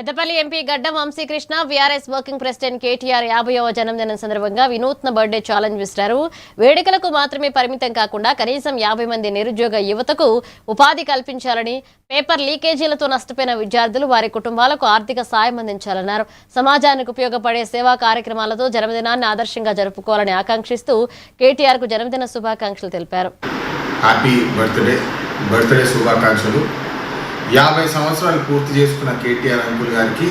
Peddapalli MP Gaddam Vamsikrishna BRS working president KTR 50వ జన్మదినం సందర్భంగా వినూత్న బర్త్డే ఛాలెంజ్ విసిరారు. వేడుకలకు మాత్రమే పరిమితం కాకుండా కనీసం 50 మంది నిరుద్యోగ యువతకు ఉపాధి కల్పించాలని, పేపర్ లీకేజీలతో నష్టపోయిన విద్యార్థులు వారి కుటుంబాలకు ఆర్థిక సాయం అందించాలన్నారు. సమాజానికి ఉపయోగపడే సేవా కార్యక్రమాలతో జన్మదినాన్ని ఆదర్శంగా జరుపుకోవాలని ఆకాంక్షిస్తూ కేటీఆర్ కు జన్మదిన శుభాకాంక్షలు తెలిపారు. హ్యాపీ బర్త్డే శుభాకాంక్షలు. 50 సంవత్సరాలు పూర్తి చేసుకున్న కేటీఆర్ అంకుల్ గారికి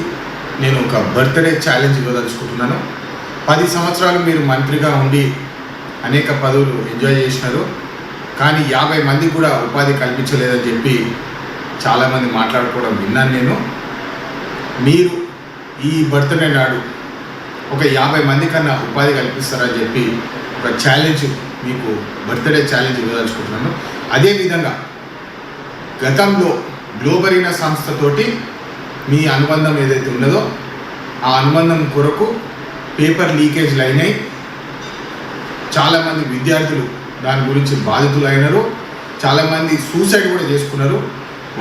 నేను ఒక బర్త్డే ఛాలెంజ్ ఇవ్వదలుచుకుంటున్నాను. 10 సంవత్సరాలు మీరు మంత్రిగా ఉండి అనేక పదవులు ఎంజాయ్ చేసినారు, కానీ 50 మందికి కూడా ఉపాధి కల్పించలేదని చెప్పి చాలామంది మాట్లాడుకోవడం విన్నాను నేను. మీరు ఈ బర్త్డే నాడు ఒక 50 మంది కన్నా ఉపాధి కల్పిస్తారని చెప్పి ఒక ఛాలెంజ్, మీకు బర్త్డే ఛాలెంజ్ ఇవ్వదలుచుకుంటున్నాను. అదేవిధంగా గతంలో గ్లోబరీనా సంస్థతోటి మీ అనుబంధం ఏదైతే ఉన్నదో ఆ అనుబంధం కొరకు పేపర్ లీకేజ్లు అయినాయి. చాలామంది విద్యార్థులు దాని గురించి బాధితులు అయినారు, చాలామంది సూసైడ్ కూడా చేసుకున్నారు.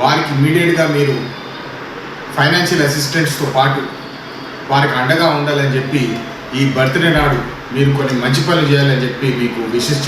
వారికి ఇమ్మీడియట్గా మీరు ఫైనాన్షియల్ అసిస్టెంట్స్తో పాటు వారికి అండగా ఉండాలని చెప్పి ఈ బర్త్డే నాడు మీరు కొన్ని మంచి పనులు చేయాలని చెప్పి మీకు విషెస్